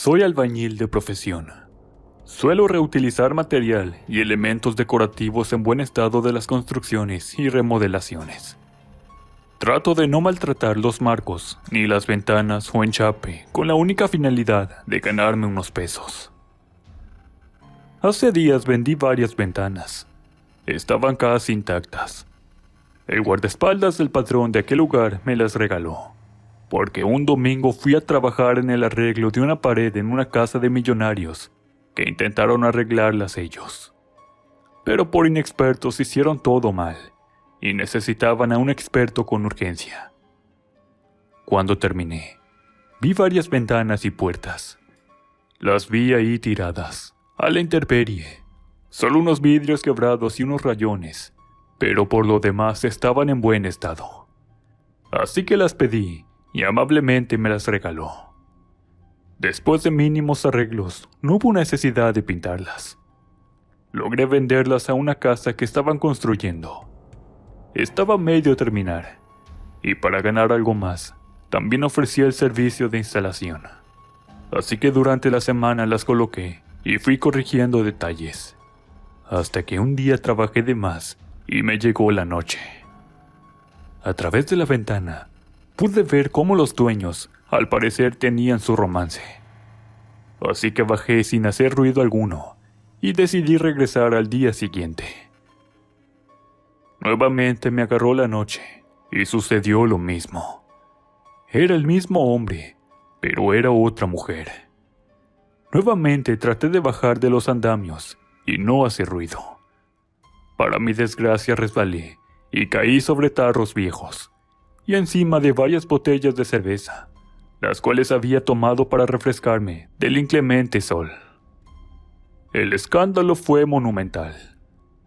Soy albañil de profesión. Suelo reutilizar material y elementos decorativos en buen estado de las construcciones y remodelaciones. Trato de no maltratar los marcos, ni las ventanas o enchape, con la única finalidad de ganarme unos pesos. Hace días vendí varias ventanas. Estaban casi intactas. El guardaespaldas del patrón de aquel lugar me las regaló, porque un domingo fui a trabajar en el arreglo de una pared en una casa de millonarios que intentaron arreglarlas ellos. Pero por inexpertos hicieron todo mal y necesitaban a un experto con urgencia. Cuando terminé, vi varias ventanas y puertas. Las vi ahí tiradas, a la intemperie. Solo unos vidrios quebrados y unos rayones, pero por lo demás estaban en buen estado. Así que las pedí y amablemente me las regaló. Después de mínimos arreglos, no hubo necesidad de pintarlas. Logré venderlas a una casa que estaban construyendo. Estaba a medio terminar, y para ganar algo más, también ofrecía el servicio de instalación. Así que durante la semana las coloqué y fui corrigiendo detalles, hasta que un día trabajé de más y me llegó la noche. A través de la ventana, pude ver cómo los dueños, al parecer, tenían su romance. Así que bajé sin hacer ruido alguno y decidí regresar al día siguiente. Nuevamente me agarró la noche y sucedió lo mismo. Era el mismo hombre, pero era otra mujer. Nuevamente traté de bajar de los andamios y no hacer ruido. Para mi desgracia resbalé y caí sobre tarros viejos y encima de varias botellas de cerveza, las cuales había tomado para refrescarme del inclemente sol. El escándalo fue monumental.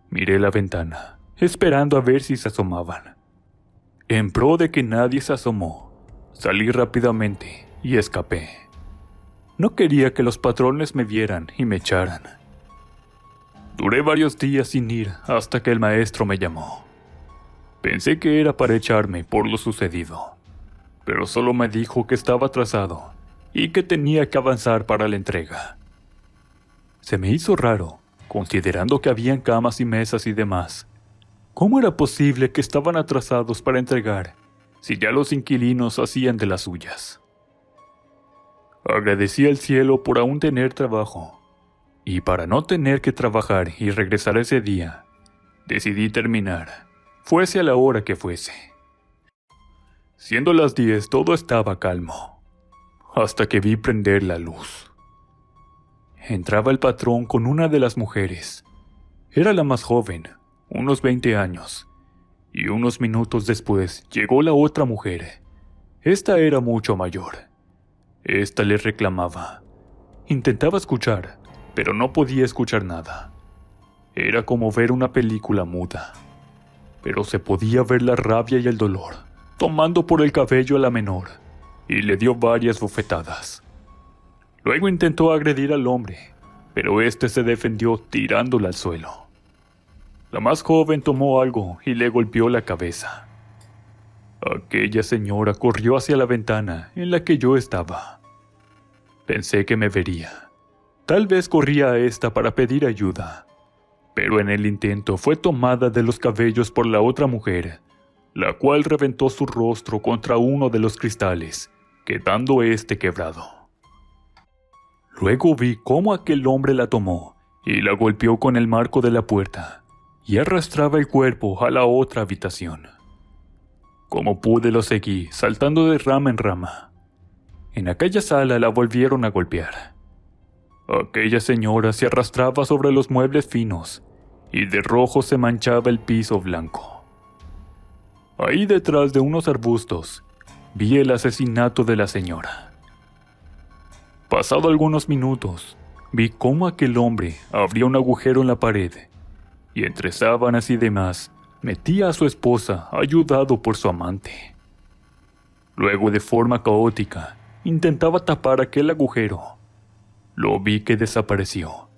Miré la ventana, esperando a ver si se asomaban. En pro de que nadie se asomó, salí rápidamente y escapé. No quería que los patrones me vieran y me echaran. Duré varios días sin ir hasta que el maestro me llamó. Pensé que era para echarme por lo sucedido, pero solo me dijo que estaba atrasado y que tenía que avanzar para la entrega. Se me hizo raro, considerando que habían camas y mesas y demás. ¿Cómo era posible que estaban atrasados para entregar, si ya los inquilinos hacían de las suyas? Agradecí al cielo por aún tener trabajo, y para no tener que trabajar y regresar ese día, decidí terminar, fuese a la hora que fuese. Siendo las 10 todo estaba calmo, hasta que vi prender la luz. Entraba el patrón con una de las mujeres. Era la más joven, unos 20 años, y unos minutos después llegó la otra mujer. Esta era mucho mayor. Esta le reclamaba. Intentaba escuchar, pero no podía escuchar nada. Era como ver una película muda, pero se podía ver la rabia y el dolor, tomando por el cabello a la menor, y le dio varias bofetadas. Luego intentó agredir al hombre, pero este se defendió tirándola al suelo. La más joven tomó algo y le golpeó la cabeza. Aquella señora corrió hacia la ventana en la que yo estaba. Pensé que me vería. Tal vez corría a esta para pedir ayuda, pero en el intento fue tomada de los cabellos por la otra mujer, la cual reventó su rostro contra uno de los cristales, quedando este quebrado. Luego vi cómo aquel hombre la tomó y la golpeó con el marco de la puerta y arrastraba el cuerpo a la otra habitación. Como pude lo seguí, saltando de rama en rama. En aquella sala la volvieron a golpear. Aquella señora se arrastraba sobre los muebles finos y de rojo se manchaba el piso blanco. Ahí detrás de unos arbustos vi el asesinato de la señora. Pasado algunos minutos, vi cómo aquel hombre abría un agujero en la pared y entre sábanas y demás metía a su esposa ayudado por su amante. Luego, de forma caótica, intentaba tapar aquel agujero. Lo vi que desapareció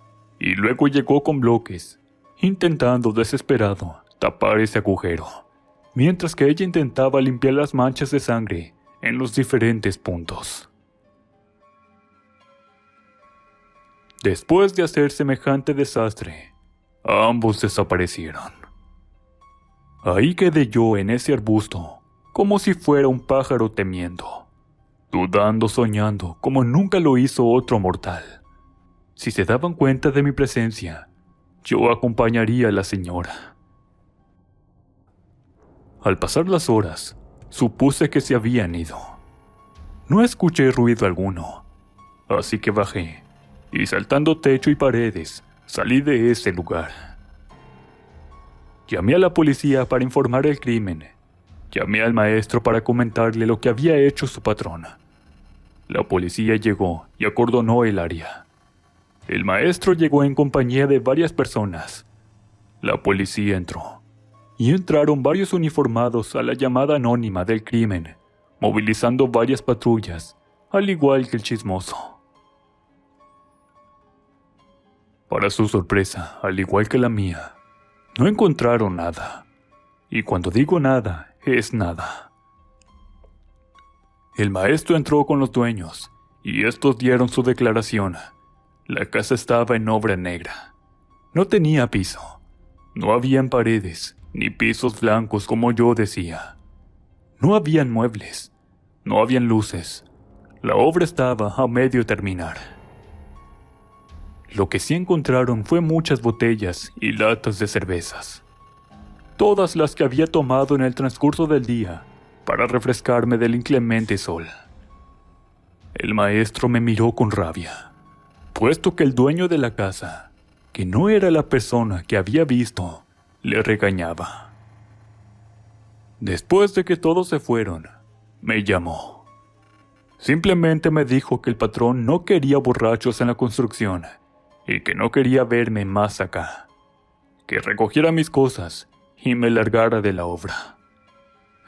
y luego llegó con bloques, intentando desesperado tapar ese agujero, mientras que ella intentaba limpiar las manchas de sangre en los diferentes puntos. Después de hacer semejante desastre, ambos desaparecieron. Ahí quedé yo en ese arbusto, como si fuera un pájaro temiendo, dudando, soñando, como nunca lo hizo otro mortal. Si se daban cuenta de mi presencia, yo acompañaría a la señora. Al pasar las horas, supuse que se habían ido. No escuché ruido alguno, así que bajé, y saltando techo y paredes, salí de ese lugar. Llamé a la policía para informar el crimen. Llamé al maestro para comentarle lo que había hecho su patrona. La policía llegó y acordonó el área. El maestro llegó en compañía de varias personas. La policía entró, y entraron varios uniformados a la llamada anónima del crimen, movilizando varias patrullas, al igual que el chismoso. Para su sorpresa, al igual que la mía, no encontraron nada. Y cuando digo nada, es nada. El maestro entró con los dueños, y estos dieron su declaración. La casa estaba en obra negra. No tenía piso. No habían paredes, ni pisos blancos como yo decía. No habían muebles. No habían luces. La obra estaba a medio terminar. Lo que sí encontraron fue muchas botellas y latas de cervezas. Todas las que había tomado en el transcurso del día para refrescarme del inclemente sol. El maestro me miró con rabia, puesto que el dueño de la casa, que no era la persona que había visto, le regañaba. Después de que todos se fueron, me llamó. Simplemente me dijo que el patrón no quería borrachos en la construcción y que no quería verme más acá, que recogiera mis cosas y me largara de la obra.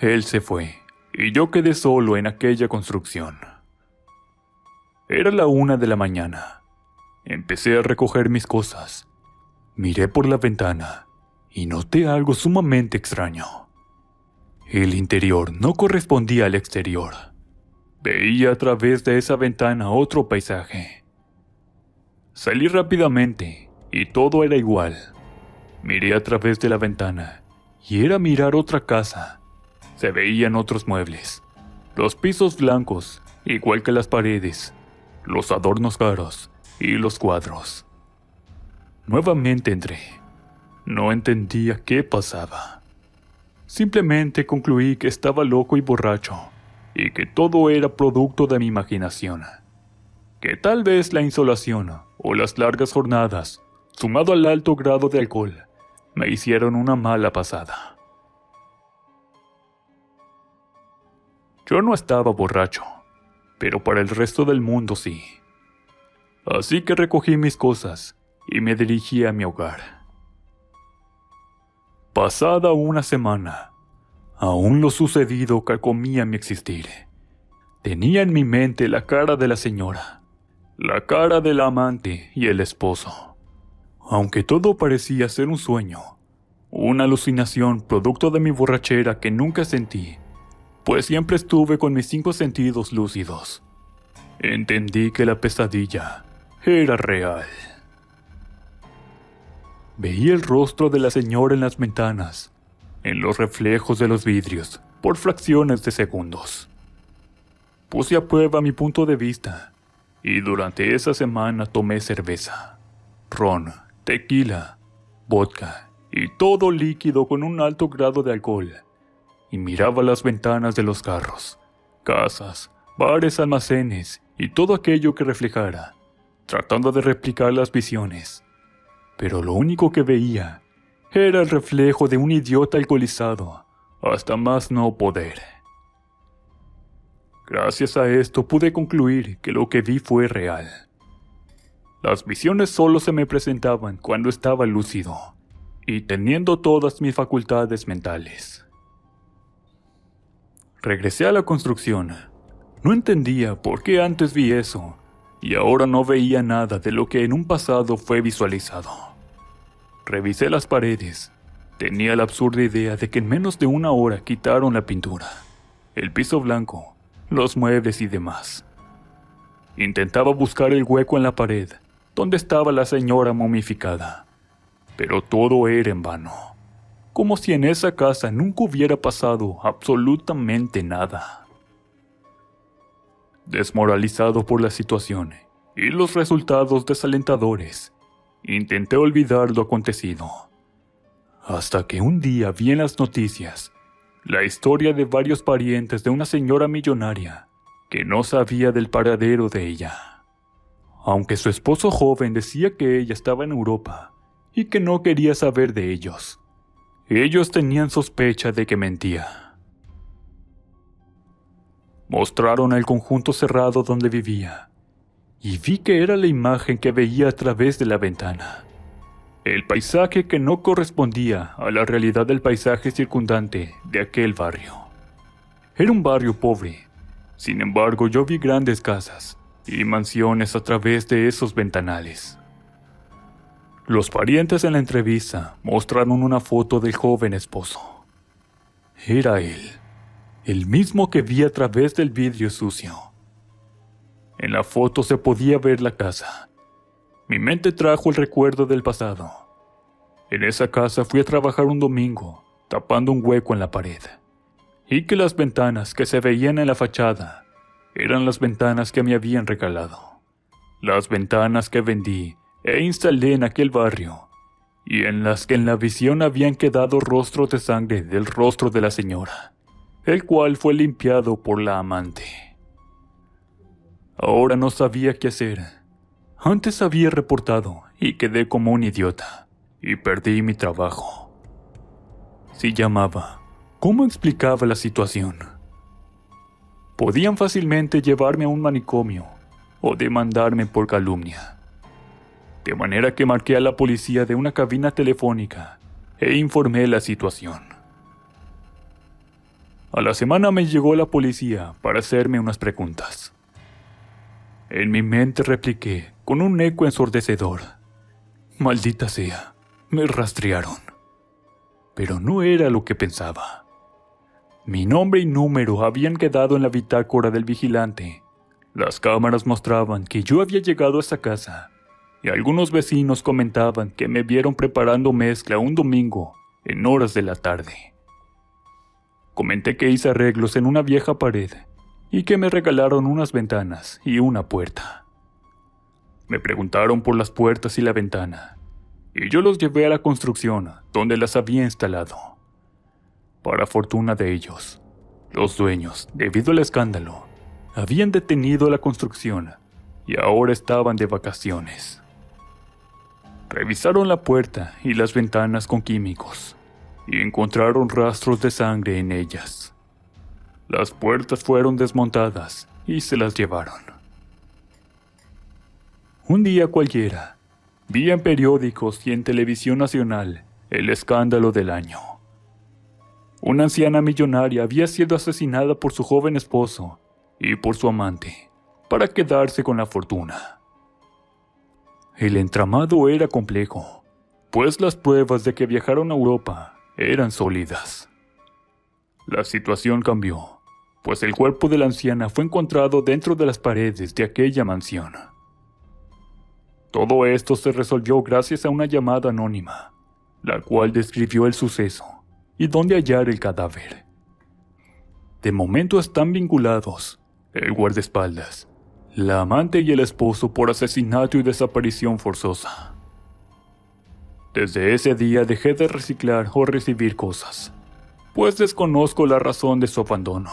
Él se fue, y yo quedé solo en aquella construcción. Era la 1 de la mañana. Empecé a recoger mis cosas. Miré por la ventana, y noté algo sumamente extraño. El interior no correspondía al exterior. Veía a través de esa ventana otro paisaje. Salí rápidamente, y todo era igual. Miré a través de la ventana, y era mirar otra casa. Se veían otros muebles, los pisos blancos, igual que las paredes, los adornos caros y los cuadros. Nuevamente entré. No entendía qué pasaba. Simplemente concluí que estaba loco y borracho, y que todo era producto de mi imaginación. Que tal vez la insolación o las largas jornadas, sumado al alto grado de alcohol, me hicieron una mala pasada. Yo no estaba borracho, pero para el resto del mundo sí. Así que recogí mis cosas y me dirigí a mi hogar. Pasada una semana, aún lo sucedido carcomía mi existir. Tenía en mi mente la cara de la señora, la cara del amante y el esposo. Aunque todo parecía ser un sueño, una alucinación producto de mi borrachera que nunca sentí, pues siempre estuve con mis 5 sentidos lúcidos. Entendí que la pesadilla era real. Veía el rostro de la señora en las ventanas, en los reflejos de los vidrios, por fracciones de segundos. Puse a prueba mi punto de vista, y durante esa semana tomé cerveza, ron, tequila, vodka y todo líquido con un alto grado de alcohol, y miraba las ventanas de los carros, casas, bares, almacenes y todo aquello que reflejara, tratando de replicar las visiones. Pero lo único que veía era el reflejo de un idiota alcoholizado, hasta más no poder. Gracias a esto pude concluir que lo que vi fue real. Las visiones solo se me presentaban cuando estaba lúcido y teniendo todas mis facultades mentales. Regresé a la construcción. No entendía por qué antes vi eso, y ahora no veía nada de lo que en un pasado fue visualizado. Revisé las paredes. Tenía la absurda idea de que en menos de una hora quitaron la pintura, el piso blanco, los muebles y demás. Intentaba buscar el hueco en la pared, donde estaba la señora momificada. Pero todo era en vano, como si en esa casa nunca hubiera pasado absolutamente nada. Desmoralizado por la situación y los resultados desalentadores, intenté olvidar lo acontecido. Hasta que un día vi en las noticias la historia de varios parientes de una señora millonaria que no sabía del paradero de ella. Aunque su esposo joven decía que ella estaba en Europa y que no quería saber de ellos, ellos tenían sospecha de que mentía. Mostraron el conjunto cerrado donde vivía, y vi que era la imagen que veía a través de la ventana. El paisaje que no correspondía a la realidad del paisaje circundante de aquel barrio. Era un barrio pobre, sin embargo yo vi grandes casas y mansiones a través de esos ventanales. Los parientes en la entrevista mostraron una foto del joven esposo. Era él, el mismo que vi a través del vidrio sucio. En la foto se podía ver la casa. Mi mente trajo el recuerdo del pasado. En esa casa fui a trabajar un domingo, tapando un hueco en la pared, y que las ventanas que se veían en la fachada eran las ventanas que me habían regalado. Las ventanas que vendí e instalé en aquel barrio, y en las que en la visión habían quedado rostros de sangre del rostro de la señora, el cual fue limpiado por la amante. Ahora no sabía qué hacer. Antes había reportado y quedé como un idiota, y perdí mi trabajo. Si llamaba, ¿cómo explicaba la situación? Podían fácilmente llevarme a un manicomio o demandarme por calumnia. De manera que marqué a la policía de una cabina telefónica e informé la situación. A la semana me llegó la policía para hacerme unas preguntas. En mi mente repliqué con un eco ensordecedor: maldita sea, me rastrearon. Pero no era lo que pensaba. Mi nombre y número habían quedado en la bitácora del vigilante. Las cámaras mostraban que yo había llegado a esa casa, y algunos vecinos comentaban que me vieron preparando mezcla un domingo en horas de la tarde. Comenté que hice arreglos en una vieja pared y que me regalaron unas ventanas y una puerta. Me preguntaron por las puertas y la ventana, y yo los llevé a la construcción donde las había instalado. Para fortuna de ellos, los dueños, debido al escándalo, habían detenido la construcción y ahora estaban de vacaciones. Revisaron la puerta y las ventanas con químicos y encontraron rastros de sangre en ellas. Las puertas fueron desmontadas y se las llevaron. Un día cualquiera, vi en periódicos y en televisión nacional el escándalo del año. Una anciana millonaria había sido asesinada por su joven esposo y por su amante para quedarse con la fortuna. El entramado era complejo, pues las pruebas de que viajaron a Europa eran sólidas. La situación cambió, pues el cuerpo de la anciana fue encontrado dentro de las paredes de aquella mansión. Todo esto se resolvió gracias a una llamada anónima, la cual describió el suceso y dónde hallar el cadáver. De momento están vinculados el guardaespaldas, la amante y el esposo por asesinato y desaparición forzosa. Desde ese día dejé de reciclar o recibir cosas, pues desconozco la razón de su abandono,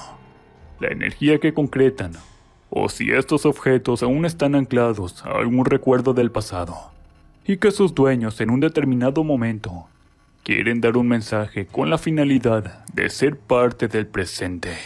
la energía que concretan, o si estos objetos aún están anclados a algún recuerdo del pasado, y que sus dueños en un determinado momento quieren dar un mensaje con la finalidad de ser parte del presente.